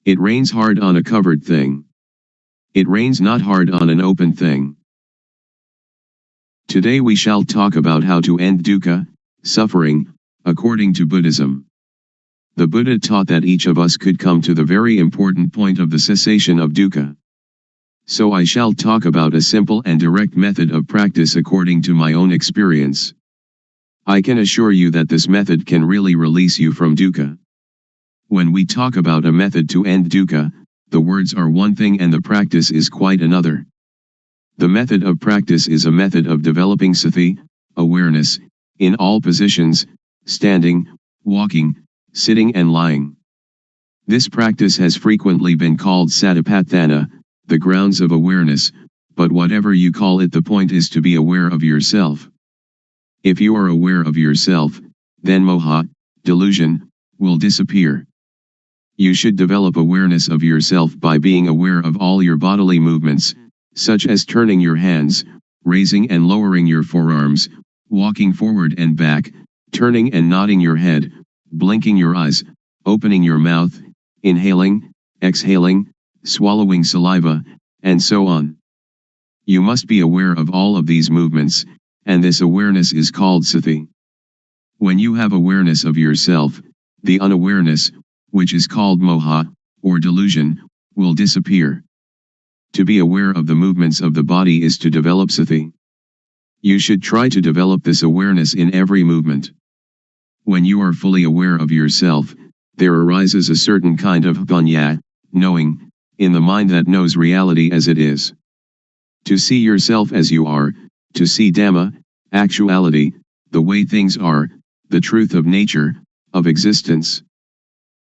It rains hard on a covered thing. It rains not hard on an open thing. Today we shall talk about how to end dukkha, suffering, according to Buddhism. The Buddha taught that each of us could come to the very important point of the cessation of dukkha. So I shall talk about a simple and direct method of practice according to my own experience. I can assure you that this method can really release you from dukkha. When we talk about a method to end dukkha, the words are one thing and the practice is quite another. The method of practice is a method of developing sati, awareness, in all positions, standing, walking, sitting and lying. This practice has frequently been called satipatthana, the grounds of awareness, but whatever you call it, the point is to be aware of yourself. If you are aware of yourself, then moha, delusion, will disappear. You should develop awareness of yourself by being aware of all your bodily movements, such as turning your hands, raising and lowering your forearms, walking forward and back, turning and nodding your head, blinking your eyes, opening your mouth, inhaling, exhaling, swallowing saliva, and so on. You must be aware of all of these movements, and this awareness is called sati. When you have awareness of yourself, the unawareness, which is called moha, or delusion, will disappear. To be aware of the movements of the body is to develop sati. You should try to develop this awareness in every movement. When you are fully aware of yourself, there arises a certain kind of panya, knowing, in the mind that knows reality as it is. To see yourself as you are, to see Dhamma, actuality, the way things are, the truth of nature, of existence.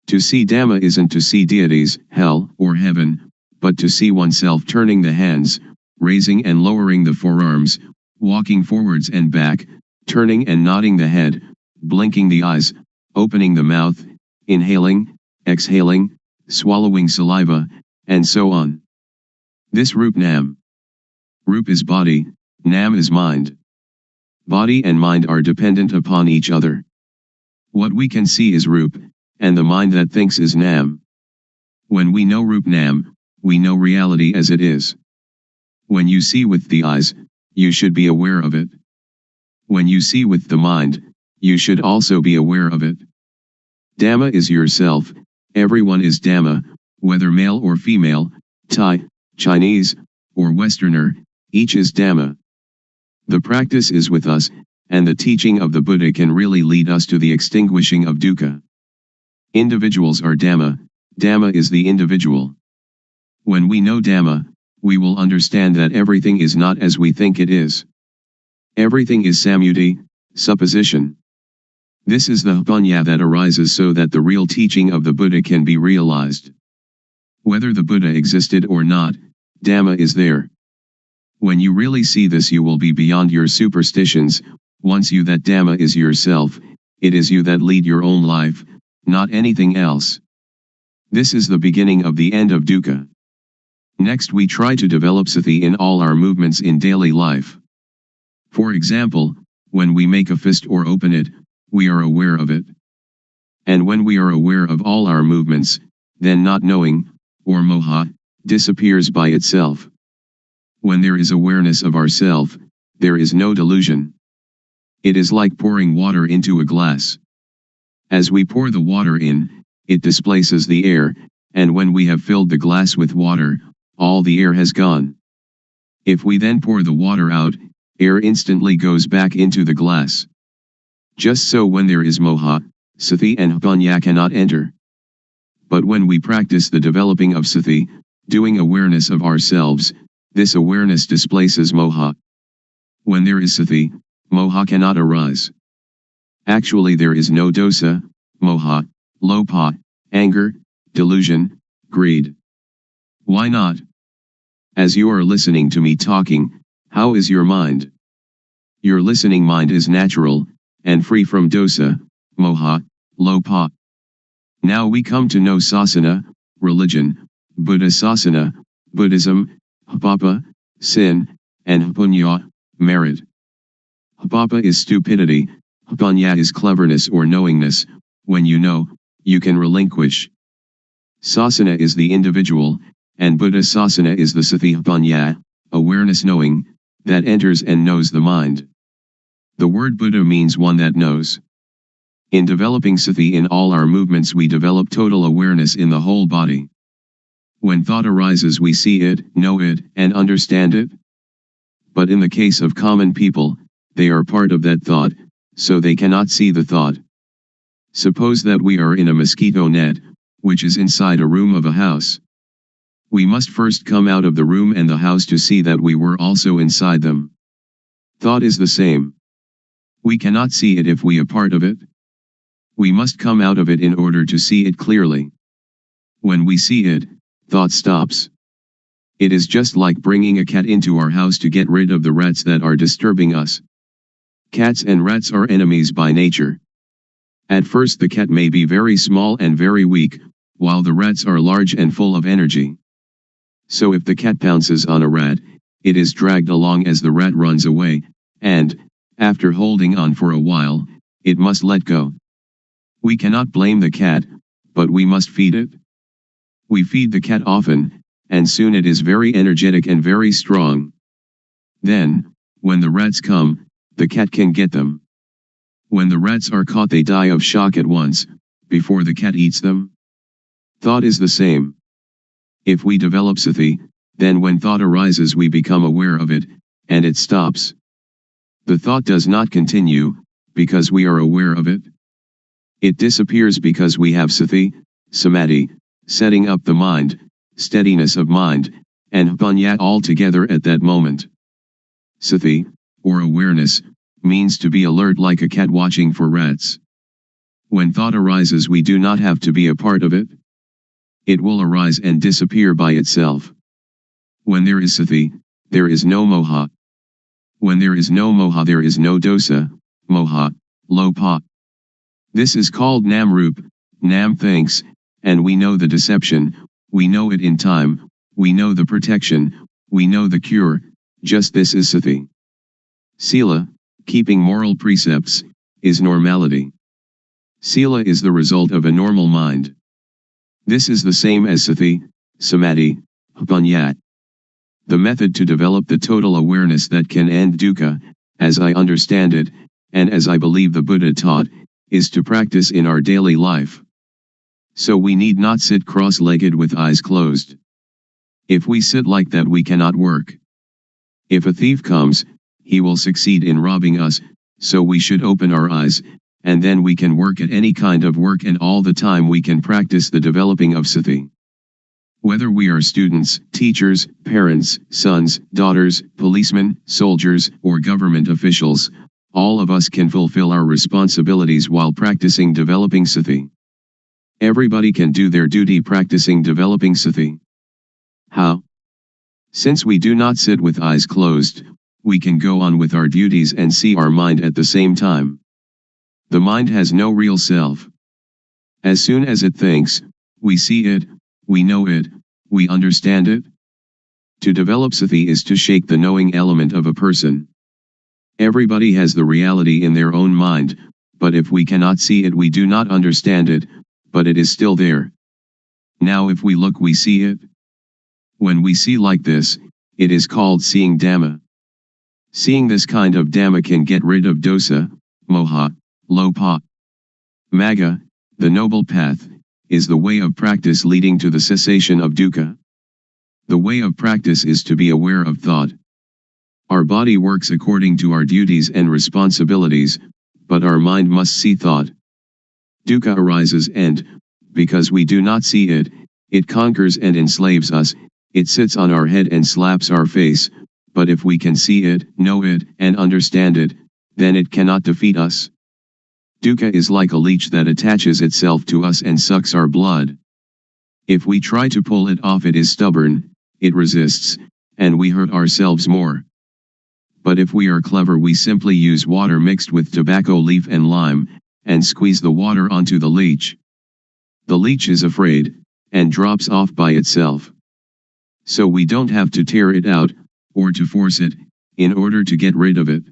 To see Dhamma isn't to see deities, hell, or heaven, but to see oneself turning the hands, raising and lowering the forearms, walking forwards and back, turning and nodding the head, blinking the eyes, opening the mouth, inhaling, exhaling, swallowing saliva, and so on. This Rup Nam. Rup is body, Nam is mind. Body and mind are dependent upon each other. What we can see is Rup, and the mind that thinks is Nam. When we know Rup Nam, we know reality as it is. When you see with the eyes, you should be aware of it. When you see with the mind, you should also be aware of it. Dhamma is yourself, everyone is Dhamma, whether male or female, Thai, Chinese, or Westerner, each is Dhamma. The practice is with us, and the teaching of the Buddha can really lead us to the extinguishing of dukkha. Individuals are Dhamma, Dhamma is the individual. When we know Dhamma, we will understand that everything is not as we think it is. Everything is samyuti, supposition. This is the panya that arises so that the real teaching of the Buddha can be realized. Whether the Buddha existed or not, Dhamma is there. When you really see this, you will be beyond your superstitions. Once you that Dhamma is yourself, it is you that lead your own life, not anything else. This is the beginning of the end of dukkha. Next we try to develop sati in all our movements in daily life. For example, when we make a fist or open it, we are aware of it. And when we are aware of all our movements, then not knowing, or moha, disappears by itself. When there is awareness of ourself, there is no delusion. It is like pouring water into a glass. As we pour the water in, it displaces the air, and when we have filled the glass with water, all the air has gone. If we then pour the water out, air instantly goes back into the glass. Just so when there is moha, sati and panya cannot enter. But when we practice the developing of sati, doing awareness of ourselves, this awareness displaces moha. When there is sati, moha cannot arise. Actually there is no dosa, moha, lopa, anger, delusion, greed. Why not? As you are listening to me talking, how is your mind? Your listening mind is natural, and free from dosa, moha, lopa. Now we come to no sasana, religion, Buddha sasana, Buddhism, papa, sin, and punya, merit. Papa is stupidity, punya is cleverness or knowingness. When you know, you can relinquish. Sasana is the individual, and Buddha sasana is the sati punya, awareness knowing, that enters and knows the mind. The word Buddha means one that knows. In developing sati in all our movements we develop total awareness in the whole body. When thought arises we see it, know it, and understand it. But in the case of common people, they are part of that thought, so they cannot see the thought. Suppose that we are in a mosquito net, which is inside a room of a house. We must first come out of the room and the house to see that we were also inside them. Thought is the same. We cannot see it if we are part of it. We must come out of it in order to see it clearly. When we see it, thought stops. It is just like bringing a cat into our house to get rid of the rats that are disturbing us. Cats and rats are enemies by nature. At first the cat may be very small and very weak, while the rats are large and full of energy. So if the cat pounces on a rat, it is dragged along as the rat runs away, and, after holding on for a while, it must let go. We cannot blame the cat, but we must feed it. We feed the cat often, and soon it is very energetic and very strong. Then, when the rats come, the cat can get them. When the rats are caught they die of shock at once, before the cat eats them. Thought is the same. If we develop sati, then when thought arises we become aware of it, and it stops. The thought does not continue, because we are aware of it. It disappears because we have sati, samadhi, setting up the mind, steadiness of mind, and punya all together at that moment. Sati, or awareness, means to be alert like a cat watching for rats. When thought arises we do not have to be a part of it. It will arise and disappear by itself. When there is sati, there is no moha. When there is no moha there is no dosa, moha, lopa. This is called namrup, nam thinks, and we know the deception, we know it in time, we know the protection, we know the cure, just this is sati. Sila, keeping moral precepts, is normality. Sila is the result of a normal mind. This is the same as sati, samadhi, punya. The method to develop the total awareness that can end dukkha, as I understand it, and as I believe the Buddha taught, is to practice in our daily life. So we need not sit cross-legged with eyes closed. If we sit like that we cannot work. If a thief comes, he will succeed in robbing us, so we should open our eyes, and then we can work at any kind of work and all the time we can practice the developing of sati. Whether we are students, teachers, parents, sons, daughters, policemen, soldiers, or government officials, all of us can fulfill our responsibilities while practicing developing sati. Everybody can do their duty practicing developing sati. How? Since we do not sit with eyes closed, we can go on with our duties and see our mind at the same time. The mind has no real self. As soon as it thinks, we see it, we know it, we understand it. To develop sati is to shake the knowing element of a person. Everybody has the reality in their own mind, but if we cannot see it we do not understand it, but it is still there. Now if we look we see it. When we see like this, it is called seeing Dhamma. Seeing this kind of Dhamma can get rid of dosa, moha, lopa. Magga, the noble path, is the way of practice leading to the cessation of dukkha. The way of practice is to be aware of thought. Our body works according to our duties and responsibilities, but our mind must see thought. Dukkha arises and, because we do not see it, it conquers and enslaves us, it sits on our head and slaps our face, but if we can see it, know it, and understand it, then it cannot defeat us. Dukkha is like a leech that attaches itself to us and sucks our blood. If we try to pull it off, it is stubborn, it resists, and we hurt ourselves more. But if we are clever, we simply use water mixed with tobacco leaf and lime, and squeeze the water onto the leech. The leech is afraid, and drops off by itself. So we don't have to tear it out, or to force it, in order to get rid of it.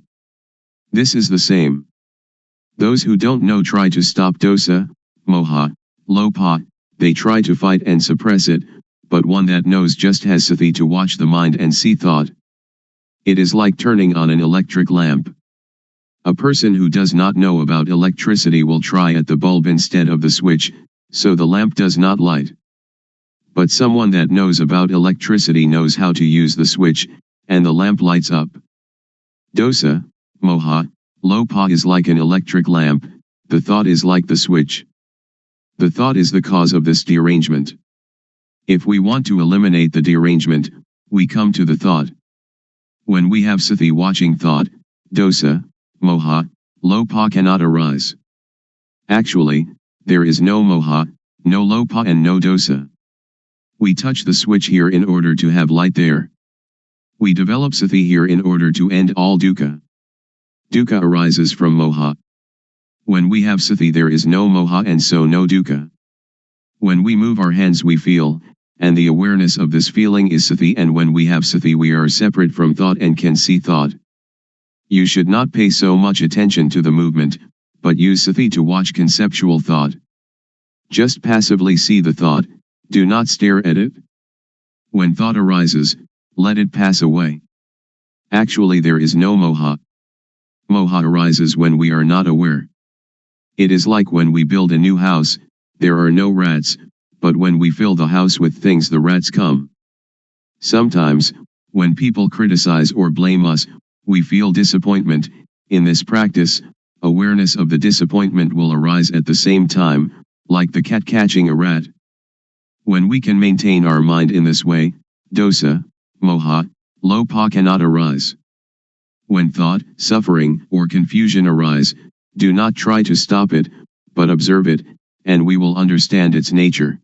This is the same. Those who don't know try to stop dosa, moha, lopa, they try to fight and suppress it, but one that knows just has sati to watch the mind and see thought. It is like turning on an electric lamp. A person who does not know about electricity will try at the bulb instead of the switch, so the lamp does not light. But someone that knows about electricity knows how to use the switch, and the lamp lights up. Dosa, moha, lopa is like an electric lamp, the thought is like the switch. The thought is the cause of this derangement. If we want to eliminate the derangement, we come to the thought. When we have sati watching thought, dosa, moha, lopa cannot arise. Actually, there is no moha, no lopa and no dosa. We touch the switch here in order to have light there. We develop sati here in order to end all dukkha. Dukkha arises from moha. When we have sati there is no moha and so no dukkha. When we move our hands we feel, and the awareness of this feeling is sati, and when we have sati we are separate from thought and can see thought. You should not pay so much attention to the movement, but use sati to watch conceptual thought. Just passively see the thought, do not stare at it. When thought arises, let it pass away. Actually there is no moha. Moha arises when we are not aware. It is like when we build a new house, there are no rats, but when we fill the house with things the rats come. Sometimes, when people criticize or blame us, we feel disappointment. In this practice, awareness of the disappointment will arise at the same time, like the cat catching a rat. When we can maintain our mind in this way, dosa, moha, lopa cannot arise. When thought, suffering, or confusion arise, do not try to stop it, but observe it, and we will understand its nature.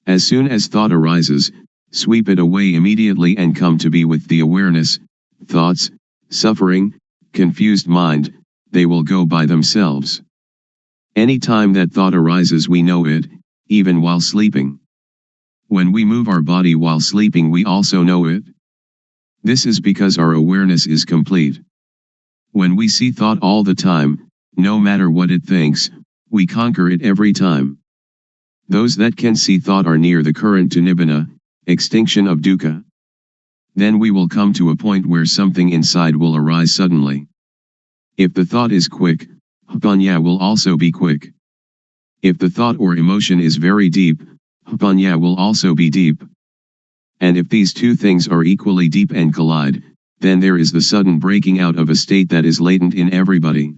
As soon as thought arises, sweep it away immediately and come to be with the awareness. Thoughts, suffering, confused mind, they will go by themselves. Any time that thought arises we know it, even while sleeping. When we move our body while sleeping we also know it. This is because our awareness is complete. When we see thought all the time, no matter what it thinks, we conquer it every time. Those that can see thought are near the current to nibbana, extinction of dukkha. Then we will come to a point where something inside will arise suddenly. If the thought is quick, panya will also be quick. If the thought or emotion is very deep, panya will also be deep. And if these two things are equally deep and collide, then there is the sudden breaking out of a state that is latent in everybody.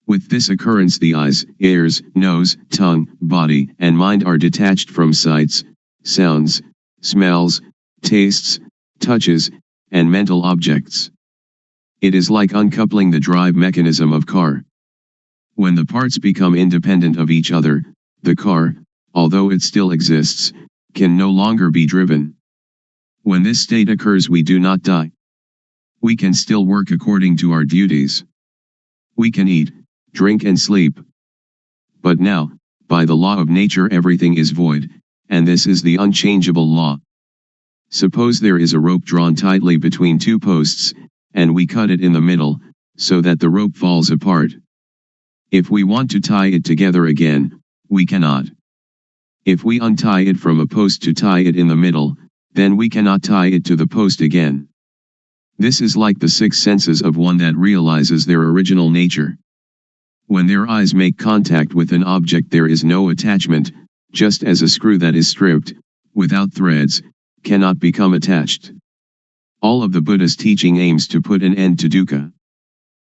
With this occurrence the eyes, ears, nose, tongue, body, and mind are detached from sights, sounds, smells, tastes, touches, and mental objects. It is like uncoupling the drive mechanism of car. When the parts become independent of each other, the car, although it still exists, can no longer be driven. When this state occurs we do not die. We can still work according to our duties. We can eat, drink and sleep. But now, by the law of nature everything is void, and this is the unchangeable law. Suppose there is a rope drawn tightly between two posts, and we cut it in the middle, so that the rope falls apart. If we want to tie it together again, we cannot. If we untie it from a post to tie it in the middle, then we cannot tie it to the post again. This is like the six senses of one that realizes their original nature. When their eyes make contact with an object there is no attachment, just as a screw that is stripped, without threads, cannot become attached. All of the Buddha's teaching aims to put an end to dukkha.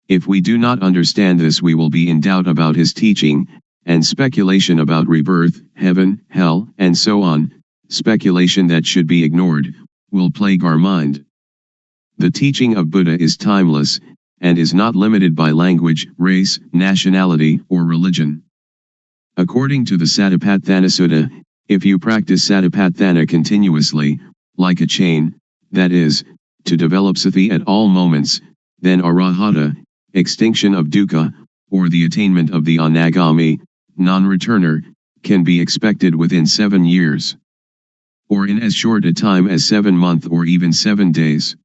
If we do not understand this we will be in doubt about his teaching, and speculation about rebirth, heaven, hell, and so on, speculation that should be ignored, will plague our mind. The teaching of Buddha is timeless, and is not limited by language, race, nationality, or religion. According to the Satipatthana Sutta, if you practice Satipatthana continuously, like a chain, that is, to develop sati at all moments, then arahata, extinction of dukkha, or the attainment of the anagami, non-returner, can be expected within 7 years. Or in as short a time as 7 months or even 7 days.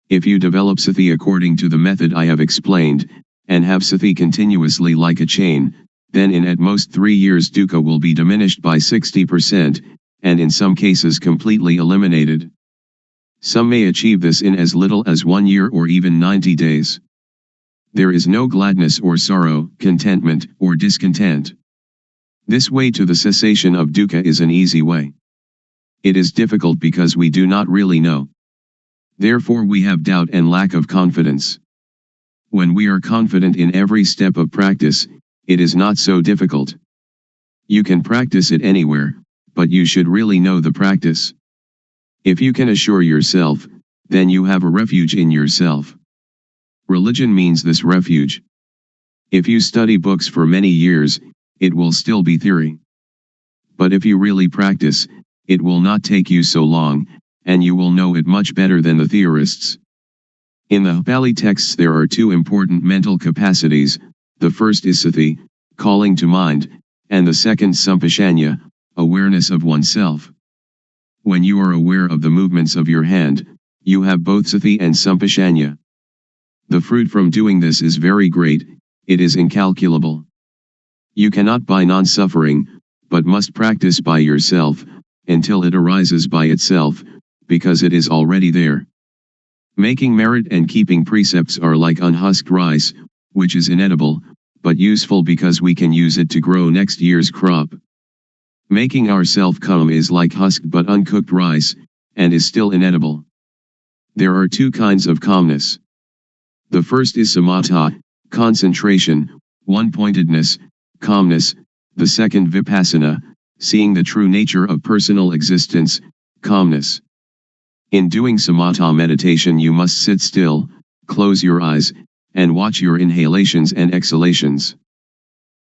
If you develop sati according to the method I have explained, and have sati continuously like a chain, then in at most 3 years dukkha will be diminished by 60%, and in some cases completely eliminated. Some may achieve this in as little as 1 year or even 90 days. There is no gladness or sorrow, contentment or discontent. This way to the cessation of dukkha is an easy way. It is difficult because we do not really know. Therefore we have doubt and lack of confidence. When we are confident in every step of practice, it is not so difficult. You can practice it anywhere, but you should really know the practice. If you can assure yourself, then you have a refuge in yourself. Religion means this refuge. If you study books for many years, it will still be theory. But if you really practice, it will not take you so long, and you will know it much better than the theorists. In the Pali texts there are 2 important mental capacities, the first is sati, calling to mind, and the second sampashanya, awareness of oneself. When you are aware of the movements of your hand, you have both sati and sampashanya. The fruit from doing this is very great, it is incalculable. You cannot buy non-suffering, but must practice by yourself, until it arises by itself, because it is already there. Making merit and keeping precepts are like unhusked rice, which is inedible, but useful because we can use it to grow next year's crop. Making ourself calm is like husked but uncooked rice, and is still inedible. There are 2 kinds of calmness. The first is samatha, concentration, one-pointedness, calmness, the second vipassana, seeing the true nature of personal existence, calmness. In doing samatha meditation you must sit still, close your eyes, and watch your inhalations and exhalations.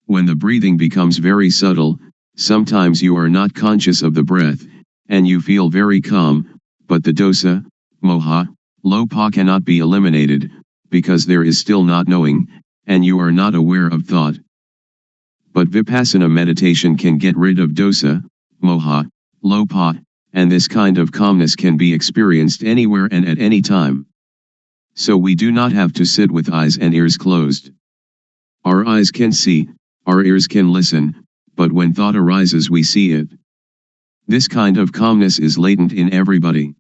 When the breathing becomes very subtle, sometimes you are not conscious of the breath, and you feel very calm, but the dosa, moha, lopa cannot be eliminated, because there is still not knowing, and you are not aware of thought. But vipassana meditation can get rid of dosa, moha, lopa, and this kind of calmness can be experienced anywhere and at any time. So we do not have to sit with eyes and ears closed. Our eyes can see, our ears can listen, but when thought arises we see it. This kind of calmness is latent in everybody.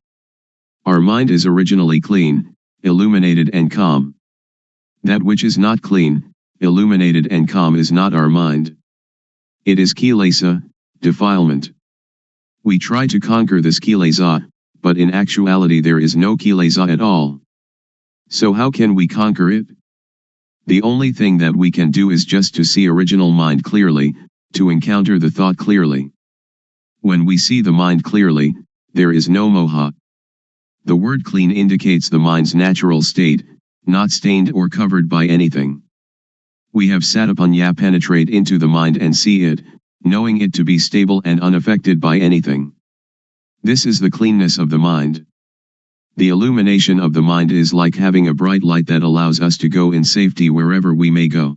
Our mind is originally clean, illuminated and calm. That which is not clean, illuminated and calm is not our mind. It is kilesa, defilement. We try to conquer this kilesa, but in actuality there is no kilesa at all. So how can we conquer it? The only thing that we can do is just to see original mind clearly, to encounter the thought clearly. When we see the mind clearly, there is no moha. The word clean indicates the mind's natural state, not stained or covered by anything. We have satipanya penetrate into the mind and see it, knowing it to be stable and unaffected by anything. This is the cleanness of the mind. The illumination of the mind is like having a bright light that allows us to go in safety wherever we may go.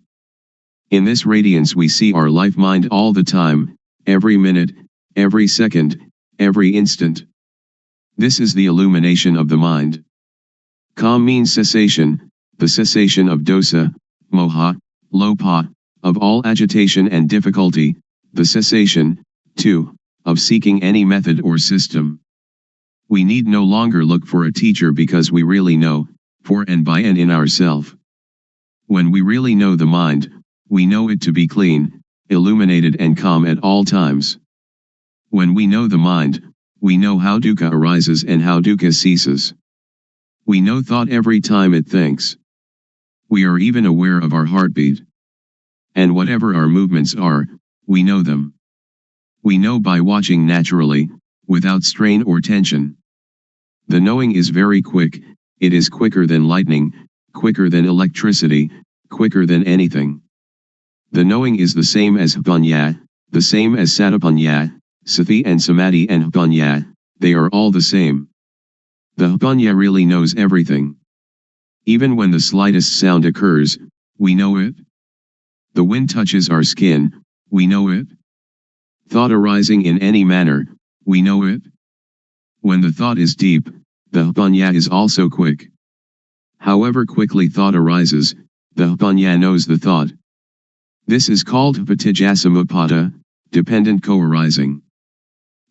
In this radiance we see our life mind all the time, every minute, every second, every instant. This is the illumination of the mind. Calm means cessation, the cessation of dosa, moha, lopa, of all agitation and difficulty, the cessation, too, of seeking any method or system. We need no longer look for a teacher because we really know, for and by and in ourself. When we really know the mind, we know it to be clean, illuminated and calm at all times. When we know the mind, we know how dukkha arises and how dukkha ceases. We know thought every time it thinks. We are even aware of our heartbeat. And whatever our movements are, we know them. We know by watching naturally, without strain or tension. The knowing is very quick, it is quicker than lightning, quicker than electricity, quicker than anything. The knowing is the same as Hpanya, the same as Satipanya, Sati and Samadhi and Hpanya, they are all the same. The Hpanya really knows everything. Even when the slightest sound occurs, we know it. The wind touches our skin, we know it. Thought arising in any manner, we know it. When the thought is deep, the Hpanya is also quick. However quickly thought arises, the Hpanya knows the thought. This is called Hpatijassamuppada, dependent co-arising.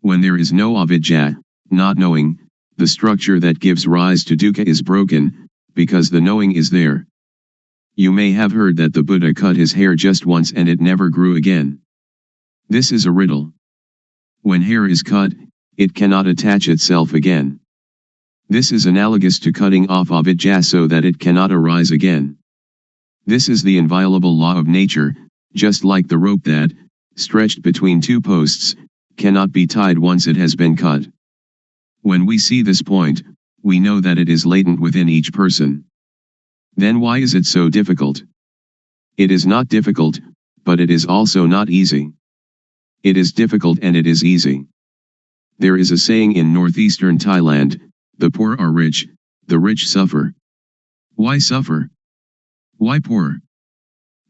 When there is no avidya, not knowing, the structure that gives rise to dukkha is broken, because the knowing is there. You may have heard that the Buddha cut his hair just once and it never grew again. This is a riddle. When hair is cut, it cannot attach itself again. This is analogous to cutting off avidya so that it cannot arise again. This is the inviolable law of nature, just like the rope that, stretched between two posts, cannot be tied once it has been cut. When we see this point, we know that it is latent within each person. Then why is it so difficult? It is not difficult, but it is also not easy. It is difficult and it is easy. There is a saying in northeastern Thailand, the poor are rich, the rich suffer. Why suffer? Why poor?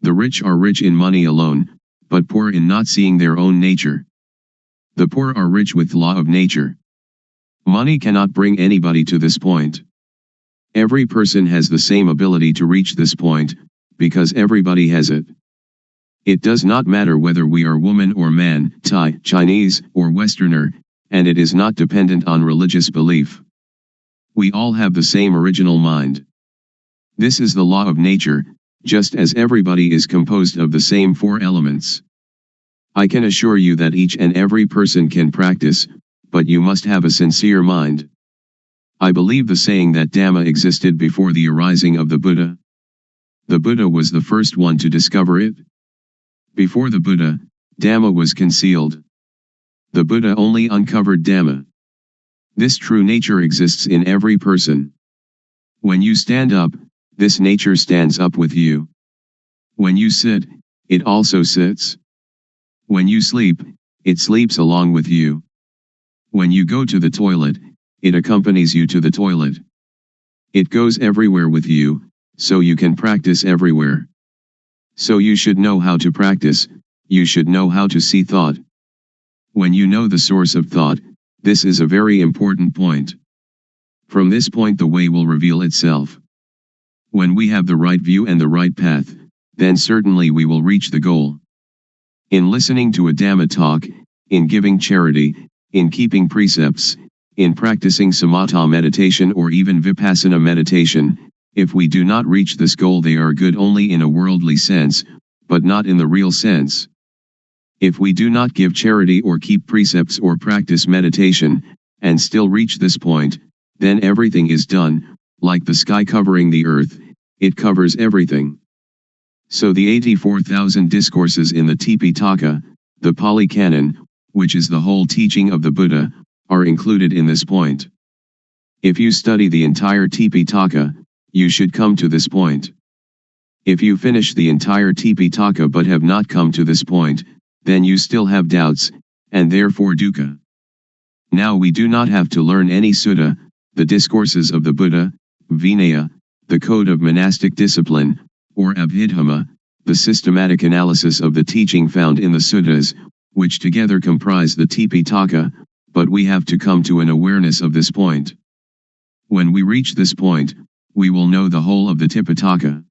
The rich are rich in money alone, but poor in not seeing their own nature. The poor are rich with law of nature. Money cannot bring anybody to this point. Every person has the same ability to reach this point, because everybody has it. It does not matter whether we are woman or man, Thai, Chinese, or Westerner, and it is not dependent on religious belief. We all have the same original mind. This is the law of nature, just as everybody is composed of the same four elements. I can assure you that each and every person can practice, but you must have a sincere mind. I believe the saying that Dhamma existed before the arising of the Buddha. The Buddha was the first one to discover it. Before the Buddha, Dhamma was concealed. The Buddha only uncovered Dhamma. This true nature exists in every person. When you stand up, this nature stands up with you. When you sit, it also sits. When you sleep, it sleeps along with you. When you go to the toilet, it accompanies you to the toilet. It goes everywhere with you, so you can practice everywhere. So you should know how to practice, you should know how to see thought. When you know the source of thought, this is a very important point. From this point the way will reveal itself. When we have the right view and the right path, then certainly we will reach the goal. In listening to a Dhamma talk, in giving charity, in keeping precepts, in practicing samatha meditation or even vipassana meditation, if we do not reach this goal they are good only in a worldly sense, but not in the real sense. If we do not give charity or keep precepts or practice meditation, and still reach this point, then everything is done, like the sky covering the earth, it covers everything. So the 84,000 discourses in the Tipitaka, the Pali Canon, which is the whole teaching of the Buddha, are included in this point. If you study the entire Tipitaka, you should come to this point. If you finish the entire Tipitaka but have not come to this point, then you still have doubts, and therefore dukkha. Now we do not have to learn any sutta, the discourses of the Buddha, Vinaya, the code of monastic discipline, or Abhidhamma, the systematic analysis of the teaching found in the suttas, which together comprise the Tipitaka, but we have to come to an awareness of this point. When we reach this point, we will know the whole of the Tipitaka.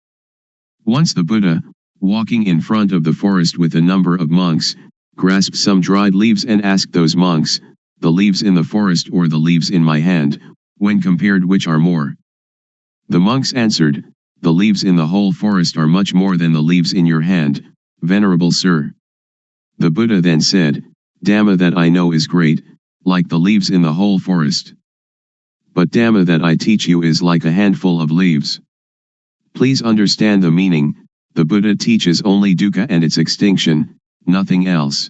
Once the Buddha, walking in front of the forest with a number of monks, grasped some dried leaves and asked those monks, the leaves in the forest or the leaves in my hand, when compared which are more? The monks answered, the leaves in the whole forest are much more than the leaves in your hand, venerable sir. The Buddha then said, Dhamma that I know is great, like the leaves in the whole forest. But Dhamma that I teach you is like a handful of leaves. Please understand the meaning, the Buddha teaches only dukkha and its extinction, nothing else.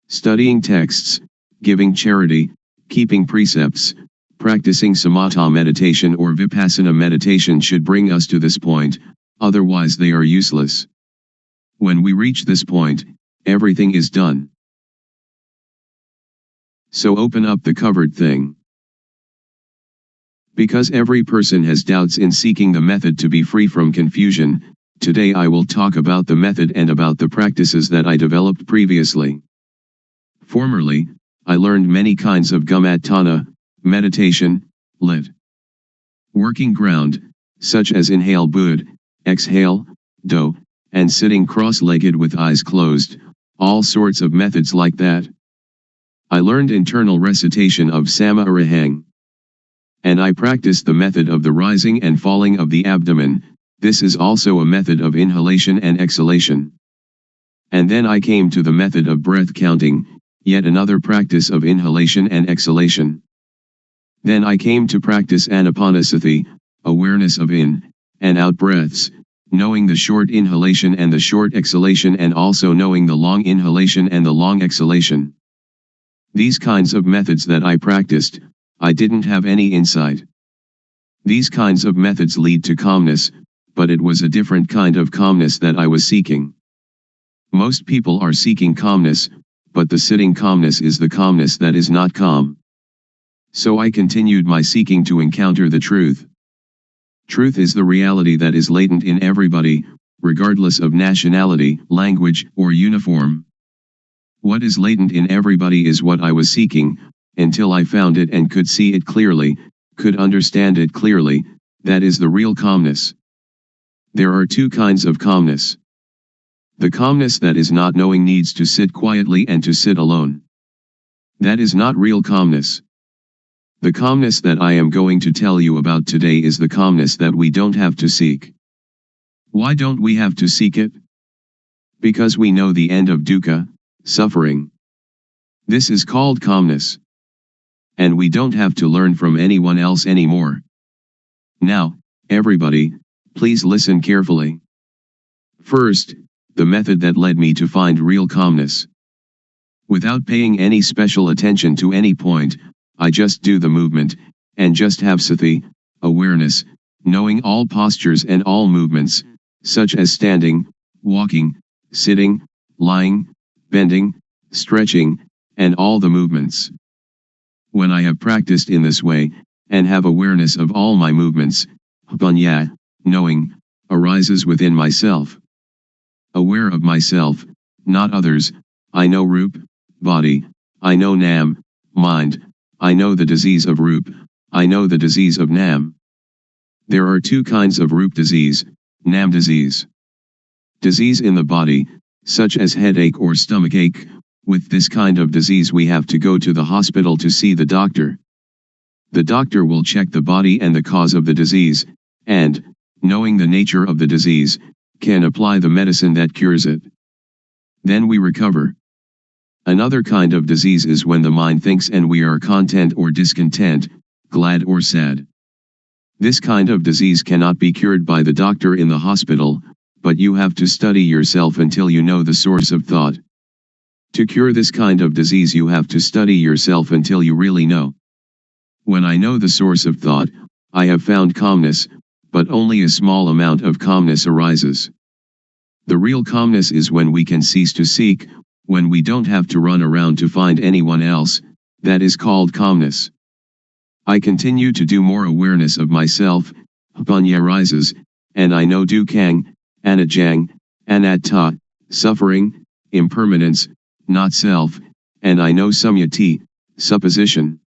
Studying texts, giving charity, keeping precepts, Practicing samatha meditation or vipassana meditation should bring us to this point, otherwise they are useless. When we reach this point, everything is done. So open up the covered thing. Because every person has doubts in seeking the method to be free from confusion, today I will talk about the method and about the practices that I developed previously. Formerly, I learned many kinds of gumatana, meditation, lit. Working ground, such as inhale bud, exhale, do, and sitting cross-legged with eyes closed, all sorts of methods like that. I learned internal recitation of sama arahang. And I practiced the method of the rising and falling of the abdomen. This is also a method of inhalation and exhalation. And then I came to the method of breath counting, yet another practice of inhalation and exhalation. Then I came to practice anapanasati, awareness of in and out breaths, knowing the short inhalation and the short exhalation and also knowing the long inhalation and the long exhalation. These kinds of methods that I practiced, I didn't have any insight. These kinds of methods lead to calmness, but it was a different kind of calmness that I was seeking. Most people are seeking calmness, but the sitting calmness is the calmness that is not calm. So I continued my seeking to encounter the truth. Truth is the reality that is latent in everybody, regardless of nationality, language, or uniform. What is latent in everybody is what I was seeking, until I found it and could see it clearly, could understand it clearly. That is the real calmness. There are two kinds of calmness. The calmness that is not knowing needs to sit quietly and to sit alone. That is not real calmness. The calmness that I am going to tell you about today is the calmness that we don't have to seek. Why don't we have to seek it? Because we know the end of dukkha, suffering. This is called calmness. And we don't have to learn from anyone else anymore. Now, everybody, please listen carefully. First, the method that led me to find real calmness. Without paying any special attention to any point, I just do the movement, and just have sati, awareness, knowing all postures and all movements, such as standing, walking, sitting, lying, bending, stretching, and all the movements. When I have practiced in this way, and have awareness of all my movements, panya, knowing, arises within myself. Aware of myself, not others, I know Rup, body, I know Nam, mind, I know the disease of Rup, I know the disease of Nam. There are two kinds of Rup disease, Nam disease. Disease in the body, such as headache or stomachache. With this kind of disease we have to go to the hospital to see the doctor. The doctor will check the body and the cause of the disease, and, knowing the nature of the disease, can apply the medicine that cures it. Then we recover. Another kind of disease is when the mind thinks and we are content or discontent, glad or sad. This kind of disease cannot be cured by the doctor in the hospital, but you have to study yourself until you know the source of thought. To cure this kind of disease you have to study yourself until you really know. When I know the source of thought, I have found calmness, but only a small amount of calmness arises. The real calmness is when we can cease to seek, when we don't have to run around to find anyone else, that is called calmness. I continue to do more awareness of myself, panya rises, and I know dukkang, anajang, anatta, suffering, impermanence, not self, and I know samyati, supposition.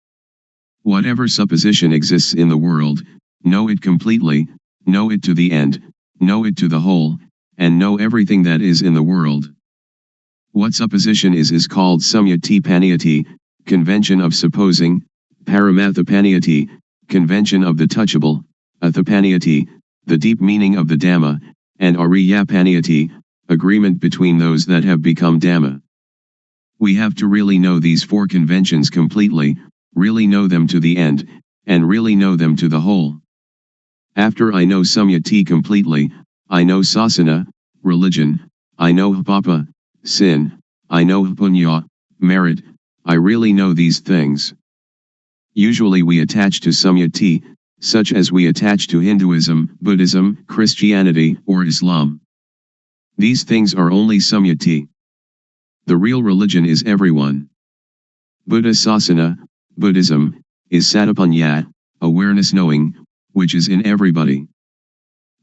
Whatever supposition exists in the world, know it completely, know it to the end, know it to the whole, and know everything that is in the world. What supposition is called samyati paniyati, convention of supposing, paramathapaniyati, convention of the touchable, athapaniyati, the deep meaning of the Dhamma, and ariyapaniyati, agreement between those that have become Dhamma. We have to really know these four conventions completely, really know them to the end, and really know them to the whole. After I know samyati completely, I know sasana, religion, I know papa, sin, I know punya, merit, I really know these things. Usually we attach to samyati, such as we attach to Hinduism, Buddhism, Christianity, or Islam. These things are only samyati. The real religion is everyone. Buddha Sasana, Buddhism, is satapanya, awareness knowing, which is in everybody.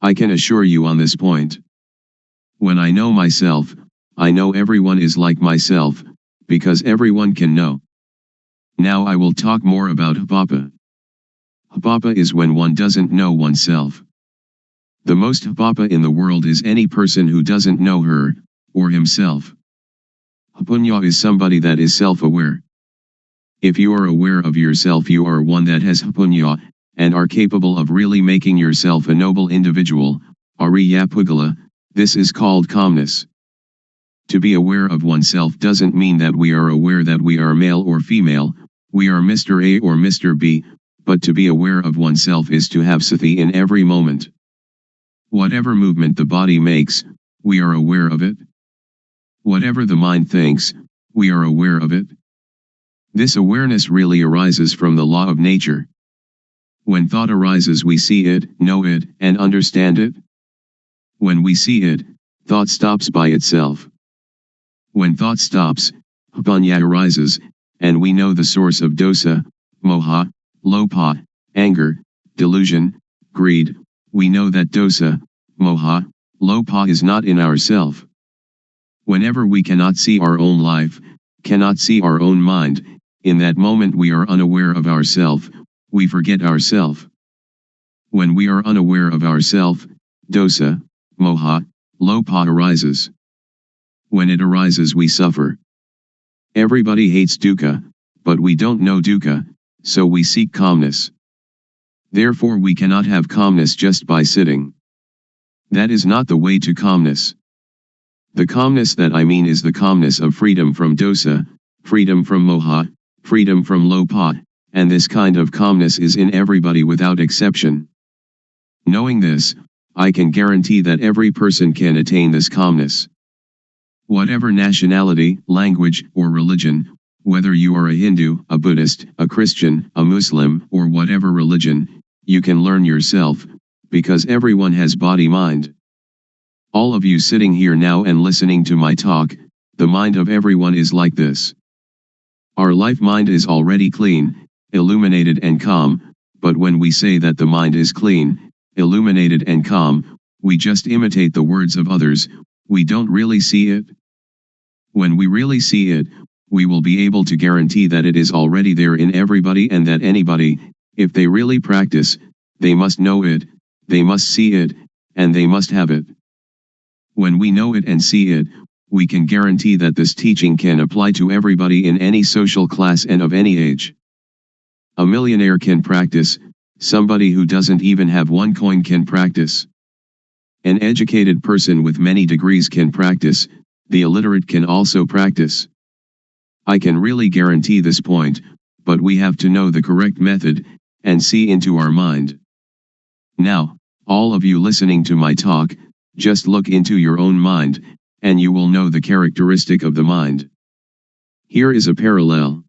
I can assure you on this point. When I know myself, I know everyone is like myself, because everyone can know. Now I will talk more about hapapa. Hapapa is when one doesn't know oneself. The most hapapa in the world is any person who doesn't know her, or himself. Hapunya is somebody that is self-aware. If you are aware of yourself, you are one that has hapunya, and are capable of really making yourself a noble individual, ariya pugala. This is called calmness. To be aware of oneself doesn't mean that we are aware that we are male or female, we are Mr. A or Mr. B, but to be aware of oneself is to have sati in every moment. Whatever movement the body makes, we are aware of it. Whatever the mind thinks, we are aware of it. This awareness really arises from the law of nature. When thought arises, we see it, know it, and understand it. When we see it, thought stops by itself. When thought stops, hapanya arises, and we know the source of dosa, moha, lopa, anger, delusion, greed. We know that dosa, moha, lopa is not in ourself. Whenever we cannot see our own life, cannot see our own mind, in that moment we are unaware of ourself, we forget ourself. When we are unaware of ourself, dosa, moha, lopa arises. When it arises we suffer. Everybody hates dukkha, but we don't know dukkha, so we seek calmness. Therefore we cannot have calmness just by sitting. That is not the way to calmness. The calmness that I mean is the calmness of freedom from dosa, freedom from moha, freedom from lopa, and this kind of calmness is in everybody without exception. Knowing this, I can guarantee that every person can attain this calmness. Whatever nationality, language, or religion, whether you are a Hindu, a Buddhist, a Christian, a Muslim, or whatever religion, you can learn yourself, because everyone has body-mind. All of you sitting here now and listening to my talk, the mind of everyone is like this. Our life mind is already clean, illuminated and calm, but when we say that the mind is clean, illuminated and calm, we just imitate the words of others, we don't really see it. When we really see it, we will be able to guarantee that it is already there in everybody and that anybody, if they really practice, they must know it, they must see it, and they must have it. When we know it and see it, we can guarantee that this teaching can apply to everybody in any social class and of any age. A millionaire can practice, somebody who doesn't even have one coin can practice. An educated person with many degrees can practice, the illiterate can also practice. I can really guarantee this point, but we have to know the correct method, and see into our mind. Now, all of you listening to my talk, just look into your own mind, and you will know the characteristic of the mind. Here is a parallel.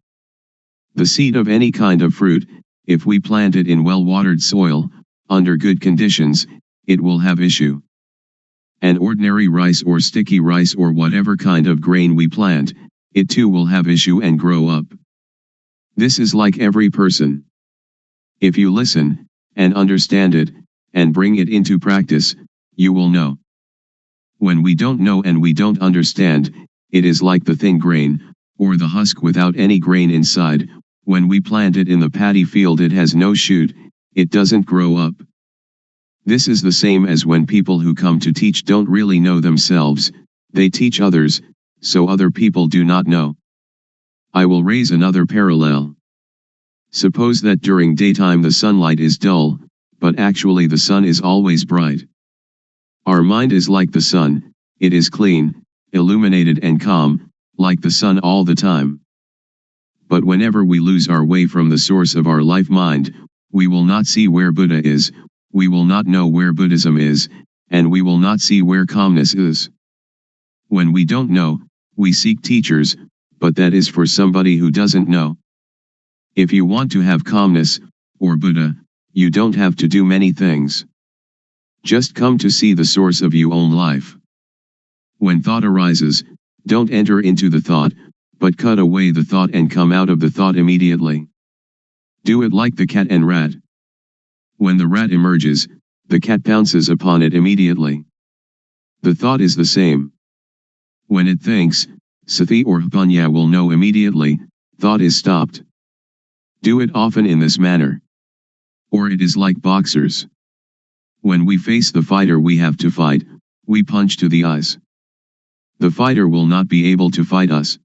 The seed of any kind of fruit, if we plant it in well-watered soil, under good conditions, it will have issue. An ordinary rice or sticky rice or whatever kind of grain we plant, it too will have issue and grow up. This is like every person. If you listen, and understand it, and bring it into practice, you will know. When we don't know and we don't understand, it is like the thin grain, or the husk without any grain inside. When we plant it in the paddy field it has no shoot, it doesn't grow up. This is the same as when people who come to teach don't really know themselves, they teach others, so other people do not know. I will raise another parallel. Suppose that during daytime the sunlight is dull, but actually the sun is always bright. Our mind is like the sun, it is clean, illuminated and calm, like the sun all the time. But whenever we lose our way from the source of our life mind, we will not see where Buddha is, we will not know where Buddhism is, and we will not see where calmness is. When we don't know, we seek teachers, but that is for somebody who doesn't know. If you want to have calmness, or Buddha, you don't have to do many things. Just come to see the source of your own life. When thought arises, don't enter into the thought, but cut away the thought and come out of the thought immediately. Do it like the cat and rat. When the rat emerges, the cat pounces upon it immediately. The thought is the same. When it thinks, sati or panya will know immediately, thought is stopped. Do it often in this manner. Or it is like boxers. When we face the fighter we have to fight, we punch to the eyes. The fighter will not be able to fight us.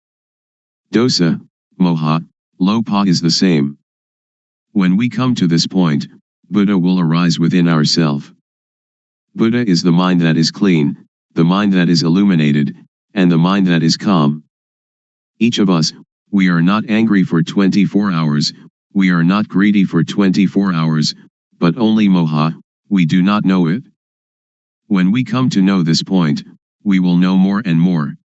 Dosa, moha, lopa is the same. When we come to this point, Buddha will arise within ourself. Buddha is the mind that is clean, the mind that is illuminated, and the mind that is calm. Each of us, we are not angry for 24 hours, we are not greedy for 24 hours, but only moha, we do not know it. When we come to know this point, we will know more and more.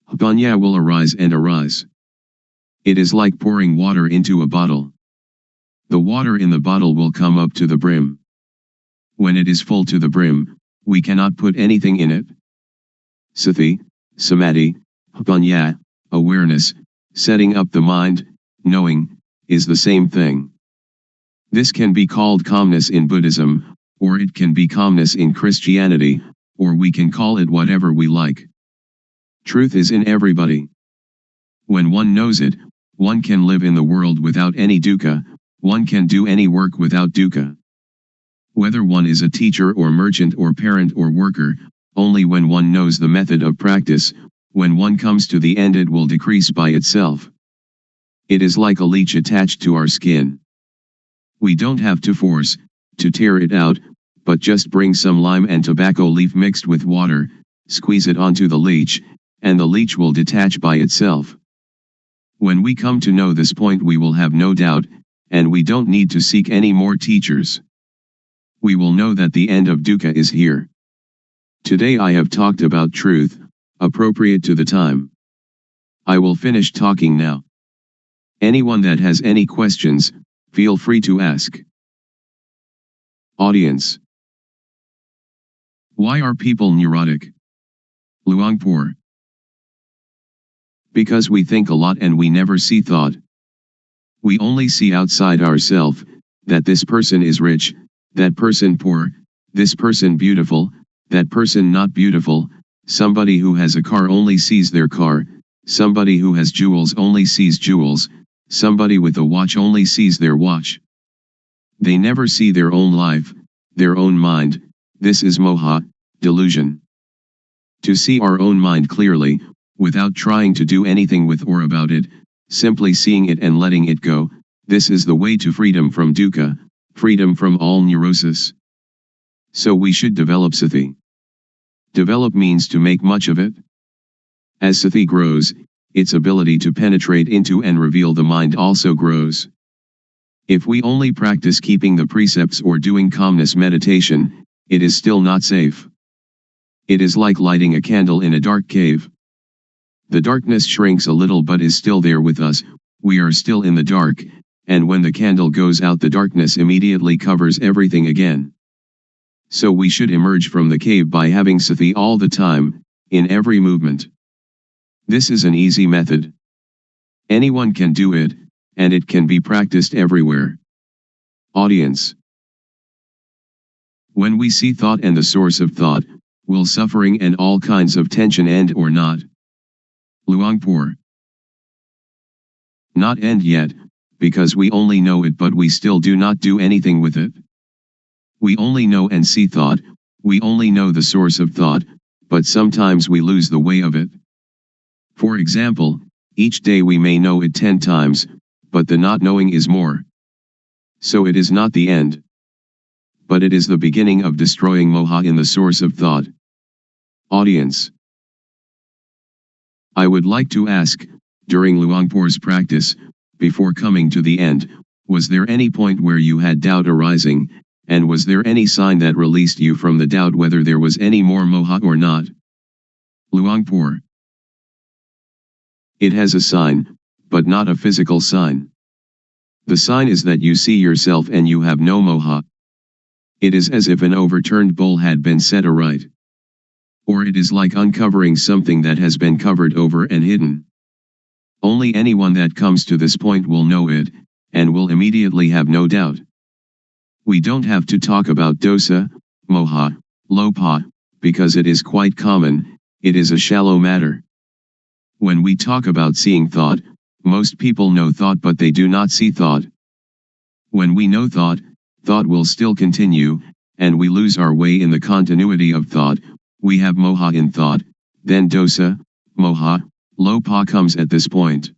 Panya will arise and arise. It is like pouring water into a bottle. The water in the bottle will come up to the brim. When it is full to the brim, we cannot put anything in it. Sati, samadhi, panya, awareness, setting up the mind, knowing, is the same thing. This can be called calmness in Buddhism, or it can be calmness in Christianity, or we can call it whatever we like. Truth is in everybody. When one knows it, one can live in the world without any dukkha, one can do any work without dukkha. Whether one is a teacher or merchant or parent or worker, only when one knows the method of practice, when one comes to the end it will decrease by itself. It is like a leech attached to our skin. We don't have to force, to tear it out, but just bring some lime and tobacco leaf mixed with water, squeeze it onto the leech, and the leech will detach by itself. When we come to know this point we will have no doubt, and we don't need to seek any more teachers. We will know that the end of dukkha is here. Today I have talked about truth, appropriate to the time. I will finish talking now. Anyone that has any questions, feel free to ask. Audience. Why are people neurotic? Luangpor. Because we think a lot and we never see thought. We only see outside ourselves, that this person is rich, that person poor, this person beautiful, that person not beautiful, somebody who has a car only sees their car, somebody who has jewels only sees jewels, somebody with a watch only sees their watch. They never see their own life, their own mind. This is moha, delusion. To see our own mind clearly, without trying to do anything with or about it, simply seeing it and letting it go, this is the way to freedom from dukkha, freedom from all neurosis. So we should develop sati. Develop means to make much of it. As sati grows, its ability to penetrate into and reveal the mind also grows. If we only practice keeping the precepts or doing calmness meditation, it is still not safe. It is like lighting a candle in a dark cave. The darkness shrinks a little but is still there with us, we are still in the dark, and when the candle goes out the darkness immediately covers everything again. So we should emerge from the cave by having sati all the time, in every movement. This is an easy method. Anyone can do it, and it can be practiced everywhere. Audience. When we see thought and the source of thought, will suffering and all kinds of tension end or not? Luangpor. Not end yet, because we only know it but we still do not do anything with it. We only know and see thought, we only know the source of thought, but sometimes we lose the way of it. For example, each day we may know it 10 times, but the not knowing is more. So it is not the end. But it is the beginning of destroying moha in the source of thought. Audience. I would like to ask, during Luangpor's practice, before coming to the end, was there any point where you had doubt arising, and was there any sign that released you from the doubt whether there was any more moha or not? Luangpor. It has a sign, but not a physical sign. The sign is that you see yourself and you have no moha. It is as if an overturned bowl had been set aright. Or it is like uncovering something that has been covered over and hidden. Only anyone that comes to this point will know it, and will immediately have no doubt. We don't have to talk about dosa, moha, lopa, because it is quite common, it is a shallow matter. When we talk about seeing thought, most people know thought but they do not see thought. When we know thought, thought will still continue, and we lose our way in the continuity of thought. We have moha in thought, then dosa, moha, lopa comes at this point.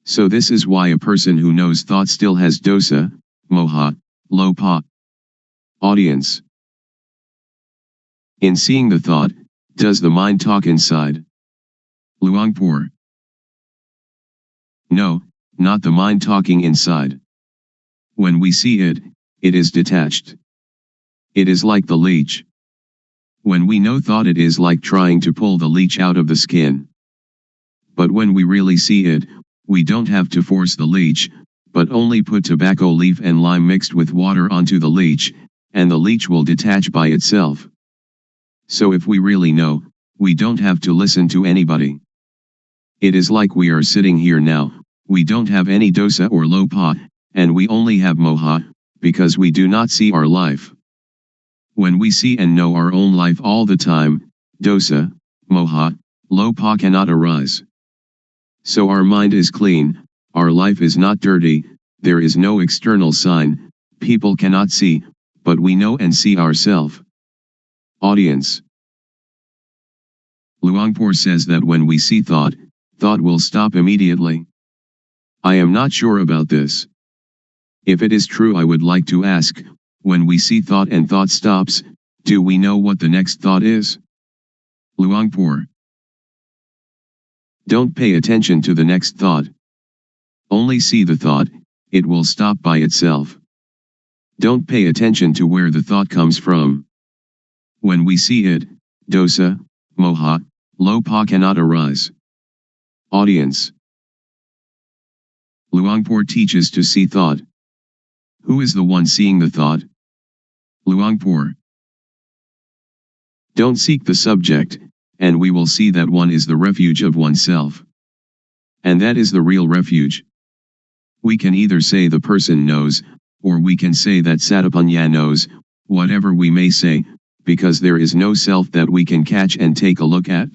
So this is why a person who knows thought still has dosa, moha, lopa. Audience. In seeing the thought, does the mind talk inside? Luangpor. No, not the mind talking inside. When we see it, it is detached. It is like the leech. When we know thought, it is like trying to pull the leech out of the skin. But when we really see it, we don't have to force the leech, but only put tobacco leaf and lime mixed with water onto the leech, and the leech will detach by itself. So if we really know, we don't have to listen to anybody. It is like we are sitting here now, we don't have any dosa or lopa, and we only have moha, because we do not see our life. When we see and know our own life all the time, dosa, moha, lopa cannot arise. So our mind is clean, our life is not dirty, there is no external sign, people cannot see, but we know and see ourselves. Audience. Luangpor says that when we see thought, thought will stop immediately. I am not sure about this. If it is true, I would like to ask, when we see thought and thought stops, do we know what the next thought is? Luangpor. Don't pay attention to the next thought. Only see the thought, it will stop by itself. Don't pay attention to where the thought comes from. When we see it, dosa, moha, lopa cannot arise. Audience. Luangpor teaches to see thought. Who is the one seeing the thought? Luangpor. Don't seek the subject, and we will see that one is the refuge of oneself. And that is the real refuge. We can either say the person knows, or we can say that Satipanya knows, whatever we may say, because there is no self that we can catch and take a look at.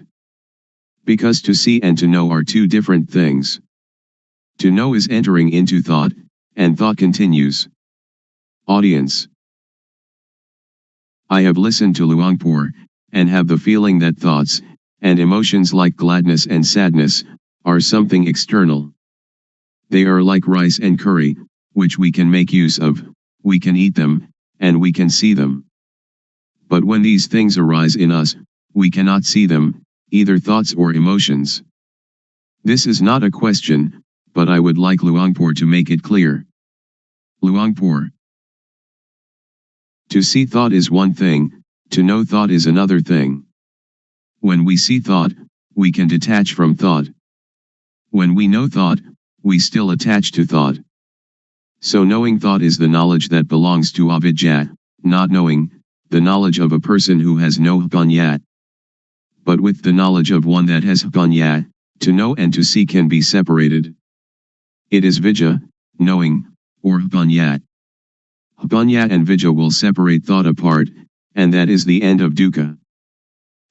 Because to see and to know are two different things. To know is entering into thought, and thought continues. Audience. I have listened to Luangpor, and have the feeling that thoughts, and emotions like gladness and sadness, are something external. They are like rice and curry, which we can make use of, we can eat them, and we can see them. But when these things arise in us, we cannot see them, either thoughts or emotions. This is not a question, but I would like Luangpor to make it clear. Luangpor. To see thought is one thing, to know thought is another thing. When we see thought, we can detach from thought. When we know thought, we still attach to thought. So knowing thought is the knowledge that belongs to avidya, not knowing, the knowledge of a person who has no panya. But with the knowledge of one that has panya, to know and to see can be separated. It is vidya, knowing, or panya. Panya and vidya will separate thought apart, and that is the end of dukkha.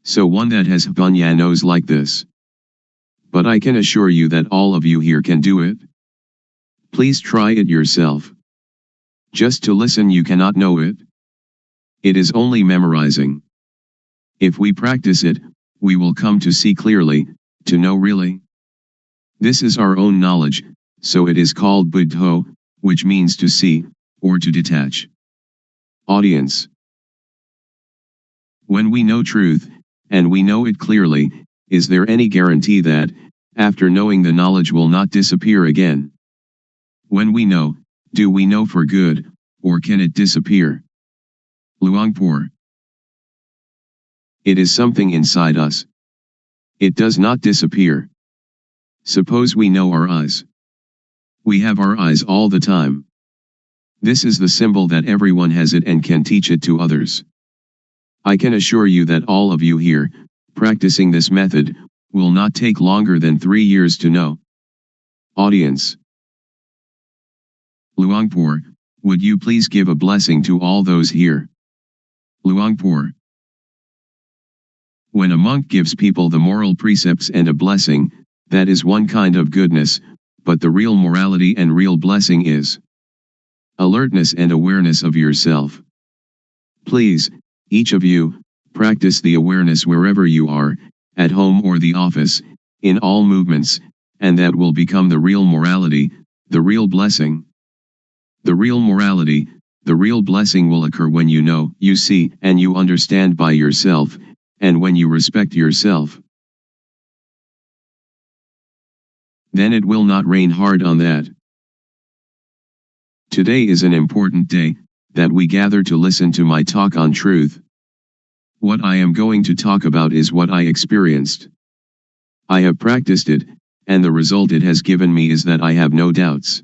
So one that has panya knows like this. But I can assure you that all of you here can do it. Please try it yourself. Just to listen you cannot know it. It is only memorizing. If we practice it, we will come to see clearly, to know really. This is our own knowledge, so it is called buddho, which means to see, or to detach. Audience. When we know truth, and we know it clearly, is there any guarantee that, after knowing the knowledge will not disappear again? When we know, do we know for good, or can it disappear? Luangpor. It is something inside us. It does not disappear. Suppose we know our eyes. We have our eyes all the time. This is the symbol that everyone has it and can teach it to others. I can assure you that all of you here, practicing this method, will not take longer than 3 years to know. Audience. Luangpor, would you please give a blessing to all those here? Luangpor. When a monk gives people the moral precepts and a blessing, that is one kind of goodness, but the real morality and real blessing is alertness and awareness of yourself. Please, each of you, practice the awareness wherever you are, at home or the office, in all movements, and that will become the real morality, the real blessing. The real morality, the real blessing will occur when you know, you see, and you understand by yourself, and when you respect yourself. Then it will not rain hard on that. Today is an important day, that we gather to listen to my talk on truth. What I am going to talk about is what I experienced. I have practiced it, and the result it has given me is that I have no doubts.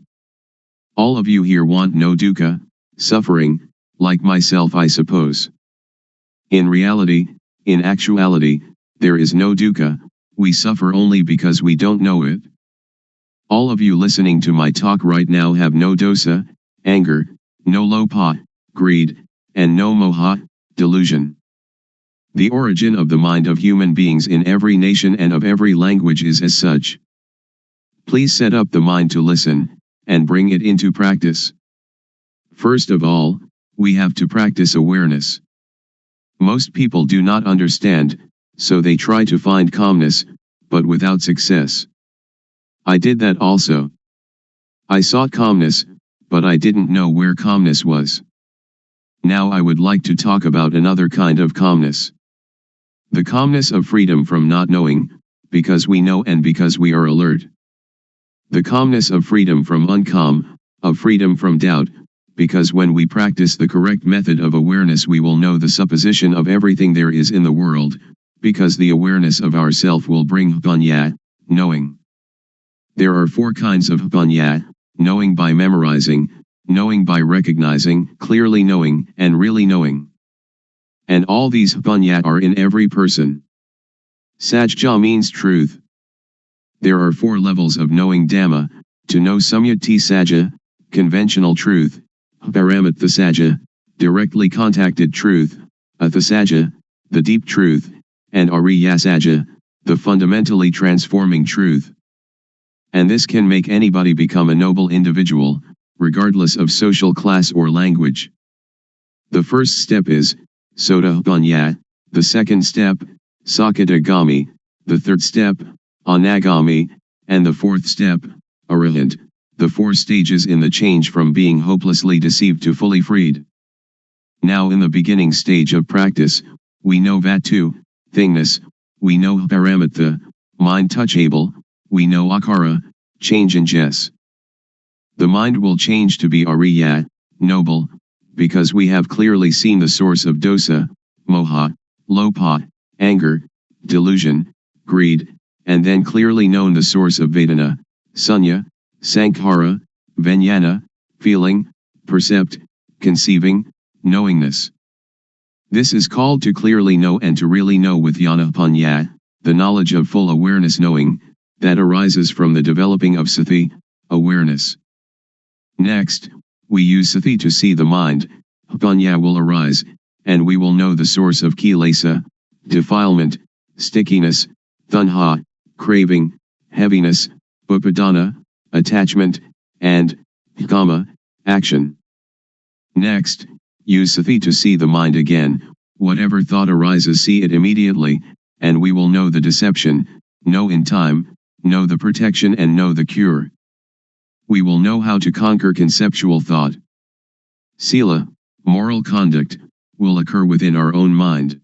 All of you here want no dukkha, suffering, like myself I suppose. In reality, in actuality, there is no dukkha, we suffer only because we don't know it. All of you listening to my talk right now have no dosa, anger, no lopa, greed, and no moha, delusion. The origin of the mind of human beings in every nation and of every language is as such. Please set up the mind to listen, and bring it into practice. First of all, we have to practice awareness. Most people do not understand, so they try to find calmness, but without success. I did that also. I sought calmness, but I didn't know where calmness was. Now I would like to talk about another kind of calmness. The calmness of freedom from not knowing, because we know and because we are alert. The calmness of freedom from uncalm, of freedom from doubt, because when we practice the correct method of awareness we will know the supposition of everything there is in the world, because the awareness of ourself will bring panya, knowing. There are 4 kinds of panya, knowing by memorizing, knowing by recognizing, clearly knowing, and really knowing. And all these panya are in every person. Sajja means truth. There are 4 levels of knowing Dhamma, to know Samyati Sajja, conventional truth, Paramatha Sajja, directly contacted truth, Atha Sajja, the deep truth, and Ariya Sajja, the fundamentally transforming truth. And this can make anybody become a noble individual, regardless of social class or language. The first step is Sotapanya, the second step, Sakadagami, the third step, Anagami, and the fourth step, Arahant, the 4 stages in the change from being hopelessly deceived to fully freed. Now in the beginning stage of practice, we know Vatu, thingness, we know Paramatha, mind touchable, we know Akara, change in Jess. The mind will change to be Ariya, noble, because we have clearly seen the source of dosa, moha, lopa, anger, delusion, greed, and then clearly known the source of Vedana, sunya, sankhara, vijnana, feeling, percept, conceiving, knowingness. This is called to clearly know and to really know with jnana panya, the knowledge of full awareness knowing, that arises from the developing of sati, awareness. Next, we use sati to see the mind, panya will arise, and we will know the source of kilesa, defilement, stickiness, tanha, craving, heaviness, upadana, attachment, and kama, action. Next, use sati to see the mind again, whatever thought arises see it immediately, and we will know the deception, know in time, know the protection and know the cure. We will know how to conquer conceptual thought. Sila, moral conduct, will occur within our own mind.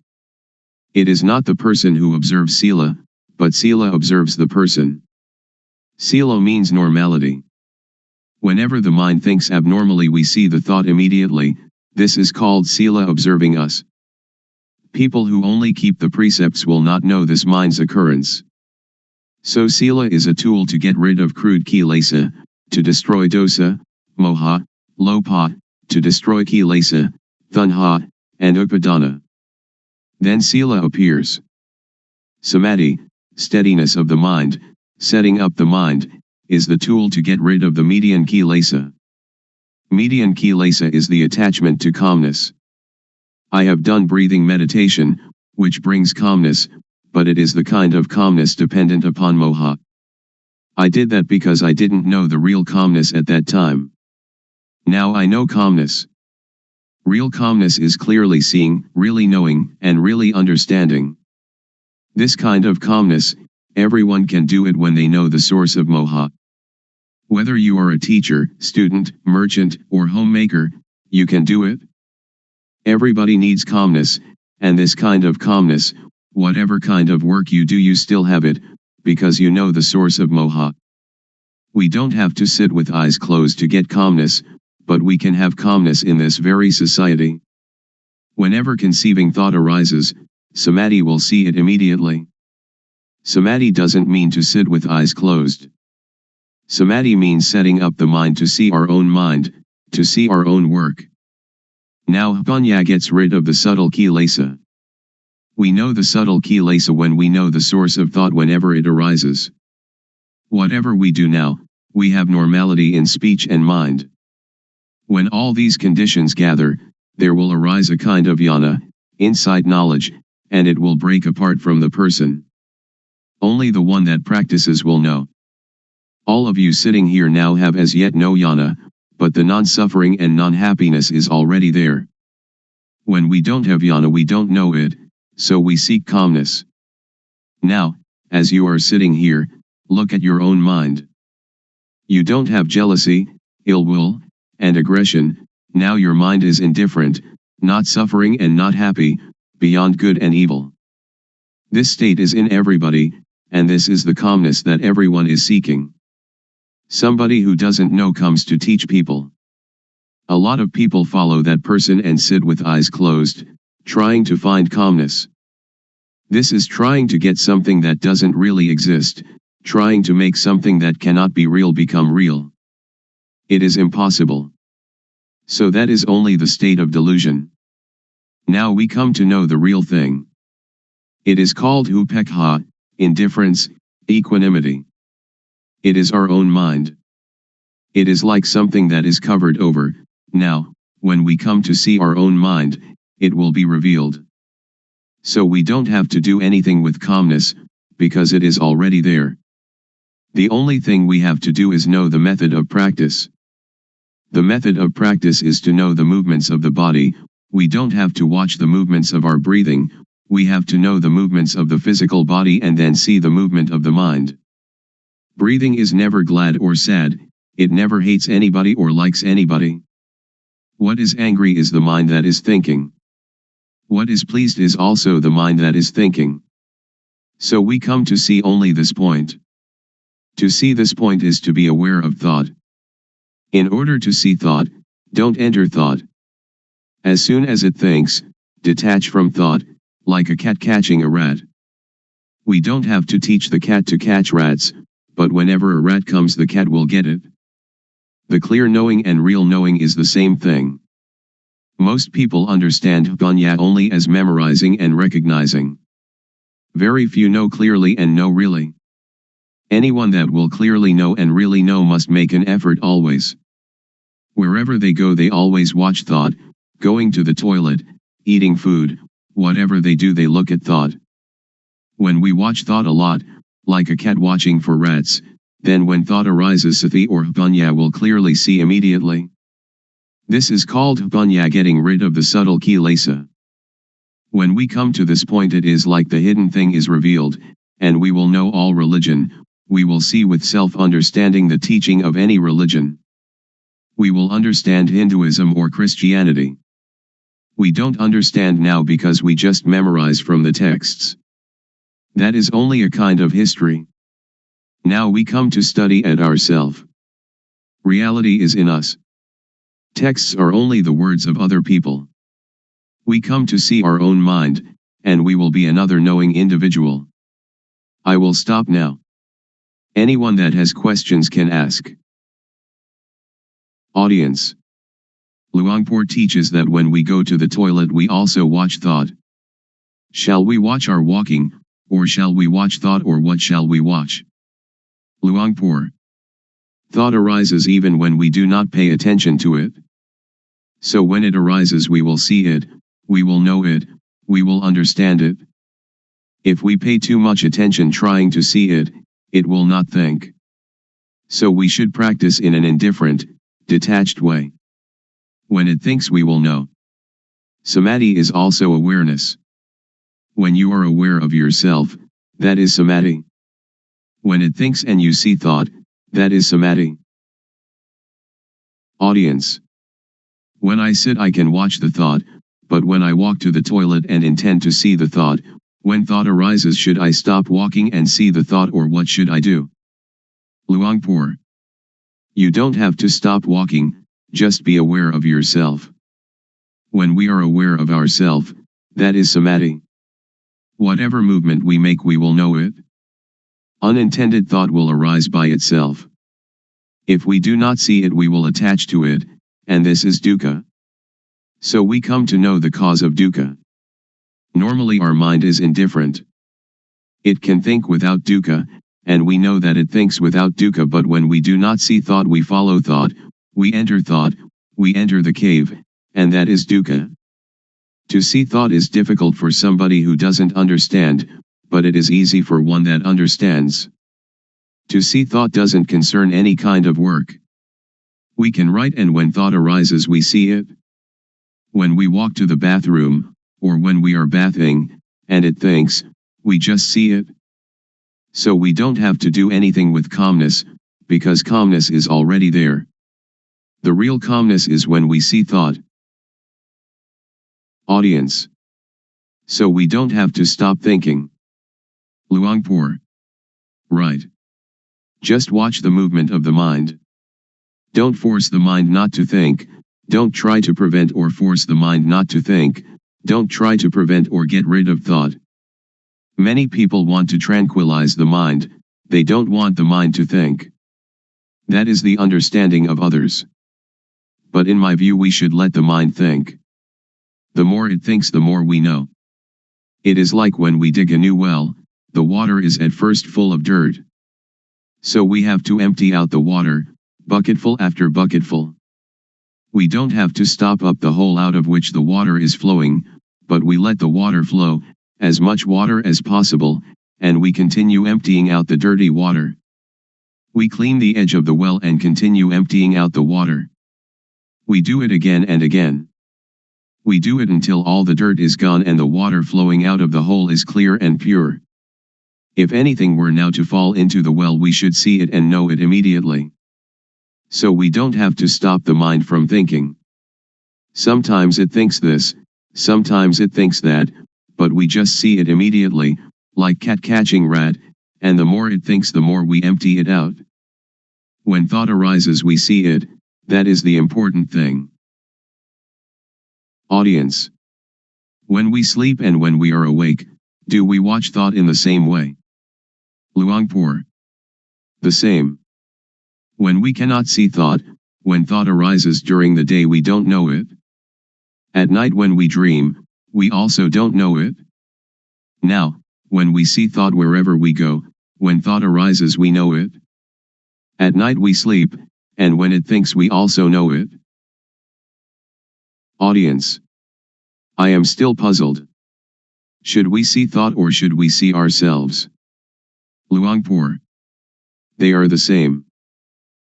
It is not the person who observes sila, but sila observes the person. Sila means normality. Whenever the mind thinks abnormally we see the thought immediately, this is called sila observing us. People who only keep the precepts will not know this mind's occurrence. So sila is a tool to get rid of crude kilesa, to destroy dosa, moha, lopa, to destroy kilesa, tanha, and upadana. Then sila appears. Samadhi, steadiness of the mind, setting up the mind, is the tool to get rid of the median kilesa. Median kilesa is the attachment to calmness. I have done breathing meditation, which brings calmness, but it is the kind of calmness dependent upon moha. I did that because I didn't know the real calmness at that time. Now I know calmness. Real calmness is clearly seeing, really knowing, and really understanding. This kind of calmness, everyone can do it when they know the source of moha. Whether you are a teacher, student, merchant, or homemaker, you can do it. Everybody needs calmness, and this kind of calmness, whatever kind of work you do, you still have it, because you know the source of moha. We don't have to sit with eyes closed to get calmness, but we can have calmness in this very society. Whenever conceiving thought arises, samadhi will see it immediately. Samadhi doesn't mean to sit with eyes closed. Samadhi means setting up the mind to see our own mind, to see our own work. Now panya gets rid of the subtle kilesa. We know the subtle kilesa when we know the source of thought whenever it arises. Whatever we do now, we have normality in speech and mind. When all these conditions gather, there will arise a kind of jnana, insight knowledge, and it will break apart from the person. Only the one that practices will know. All of you sitting here now have as yet no jnana, but the non-suffering and non-happiness is already there. When we don't have jnana, we don't know it, so we seek calmness. Now, as you are sitting here, look at your own mind. You don't have jealousy, ill will, and aggression. Now your mind is indifferent, not suffering and not happy, beyond good and evil. This state is in everybody, and this is the calmness that everyone is seeking. Somebody who doesn't know comes to teach people. A lot of people follow that person and sit with eyes closed, trying to find calmness. This is trying to get something that doesn't really exist, trying to make something that cannot be real become real. It is impossible. So that is only the state of delusion. Now we come to know the real thing. It is called upekha, indifference, equanimity. It is our own mind. It is like something that is covered over. Now, when we come to see our own mind, it will be revealed. So we don't have to do anything with calmness, because it is already there. The only thing we have to do is know the method of practice. The method of practice is to know the movements of the body. We don't have to watch the movements of our breathing, we have to know the movements of the physical body and then see the movement of the mind. Breathing is never glad or sad, it never hates anybody or likes anybody. What is angry is the mind that is thinking. What is pleased is also the mind that is thinking. So we come to see only this point. To see this point is to be aware of thought. In order to see thought, don't enter thought. As soon as it thinks, detach from thought, like a cat catching a rat. We don't have to teach the cat to catch rats, but whenever a rat comes, the cat will get it. The clear knowing and real knowing is the same thing. Most people understand panya only as memorizing and recognizing. Very few know clearly and know really. Anyone that will clearly know and really know must make an effort always. Wherever they go, they always watch thought, going to the toilet, eating food, whatever they do, they look at thought. When we watch thought a lot, like a cat watching for rats, then when thought arises, sati or panya will clearly see immediately. This is called panya, getting rid of the subtle kilesa. When we come to this point, it is like the hidden thing is revealed, and we will know all religion, we will see with self-understanding the teaching of any religion. We will understand Hinduism or Christianity. We don't understand now because we just memorize from the texts. That is only a kind of history. Now we come to study at ourself. Reality is in us. Texts are only the words of other people. We come to see our own mind, and we will be another knowing individual. I will stop now. Anyone that has questions can ask. Audience. Luangpor teaches that when we go to the toilet we also watch thought. Shall we watch our walking, or shall we watch thought, or what shall we watch? Luangpor. Thought arises even when we do not pay attention to it. So when it arises we will see it, we will know it, we will understand it. If we pay too much attention trying to see it, it will not think. So we should practice in an indifferent, detached way. When it thinks we will know. Samadhi is also awareness. When you are aware of yourself, that is samadhi. When it thinks and you see thought, that is samadhi. Audience. When I sit I can watch the thought, but when I walk to the toilet and intend to see the thought, when thought arises should I stop walking and see the thought, or what should I do? Luangpor. You don't have to stop walking, just be aware of yourself. When we are aware of ourself, that is samadhi. Whatever movement we make we will know it. Unintended thought will arise by itself. If we do not see it we will attach to it, and this is dukkha. So we come to know the cause of dukkha. Normally our mind is indifferent. It can think without dukkha, and we know that it thinks without dukkha, but when we do not see thought we follow thought, we enter the cave, and that is dukkha. To see thought is difficult for somebody who doesn't understand, but it is easy for one that understands. To see thought doesn't concern any kind of work. We can write, and when thought arises we see it. When we walk to the bathroom, or when we are bathing, and it thinks, we just see it. So we don't have to do anything with calmness, because calmness is already there. The real calmness is when we see thought. Audience. So we don't have to stop thinking. Luangpor. Right. Just watch the movement of the mind. Don't force the mind not to think, don't try to prevent or force the mind not to think, don't try to prevent or get rid of thought. Many people want to tranquilize the mind, they don't want the mind to think. That is the understanding of others. But in my view we should let the mind think. The more it thinks the more we know. It is like when we dig a new well, the water is at first full of dirt. So we have to empty out the water, bucketful after bucketful. We don't have to stop up the hole out of which the water is flowing, but we let the water flow, as much water as possible, and we continue emptying out the dirty water. We clean the edge of the well and continue emptying out the water. We do it again and again. We do it until all the dirt is gone and the water flowing out of the hole is clear and pure. If anything were now to fall into the well we should see it and know it immediately. So we don't have to stop the mind from thinking. Sometimes it thinks this, sometimes it thinks that, but we just see it immediately, like cat catching rat, and the more it thinks the more we empty it out. When thought arises we see it, that is the important thing. Audience. When we sleep and when we are awake, do we watch thought in the same way? Luangpor. The same. When we cannot see thought, when thought arises during the day we don't know it. At night when we dream, we also don't know it. Now, when we see thought wherever we go, when thought arises we know it. At night we sleep, and when it thinks we also know it. Audience. I am still puzzled. Should we see thought or should we see ourselves? Luangpor. They are the same.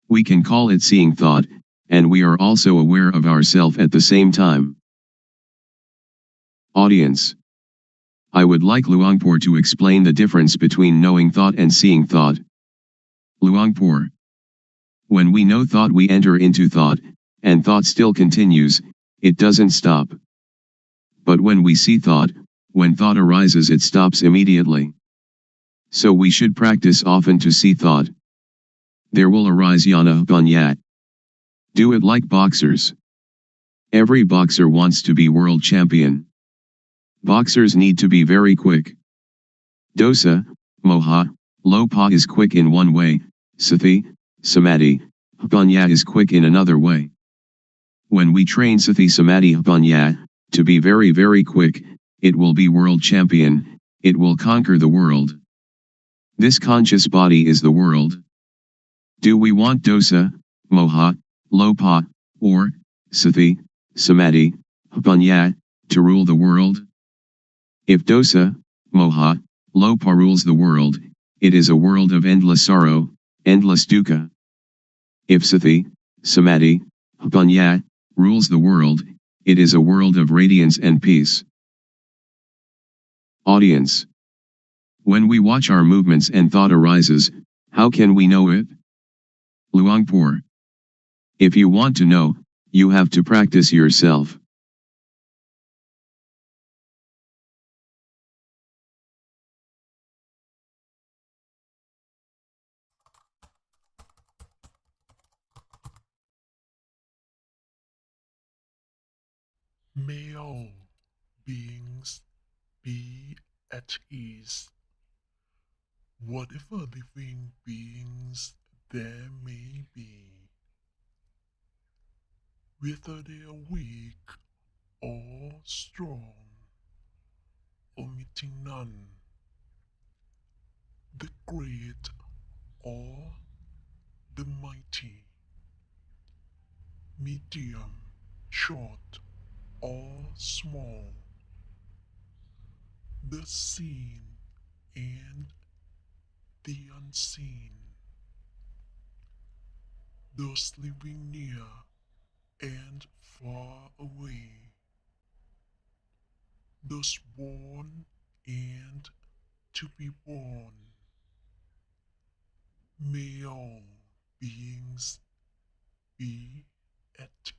We can call it seeing thought, and we are also aware of ourself at the same time. Audience. I would like Luangpor to explain the difference between knowing thought and seeing thought. Luangpor. When we know thought we enter into thought, and thought still continues, it doesn't stop. But when we see thought, when thought arises it stops immediately. So we should practice often to see thought. There will arise yana ganyat. Do it like boxers. Every boxer wants to be world champion. Boxers need to be very quick. Dosa, moha, lopa is quick in one way, sati, samadhi, Hapanya is quick in another way. When we train Sati Samadhi Hapanya to be very very quick, it will be world champion, it will conquer the world. This conscious body is the world. Do we want dosa, moha, lopa, or Sati, Samadhi, Hapanya to rule the world? If dosa, moha, lopa rules the world, it is a world of endless sorrow, endless dukkha. If Sati, Samadhi, Hapanya rules the world, it is a world of radiance and peace. Audience. When we watch our movements and thought arises, how can we know it? Luangpor. If you want to know, you have to practice yourself. May all beings be at ease, whatever living beings there may be, whether they are weak or strong, omitting none, the great or the mighty, medium, short or small, the seen and the unseen, those living near and far away, those born and to be born. May all beings be at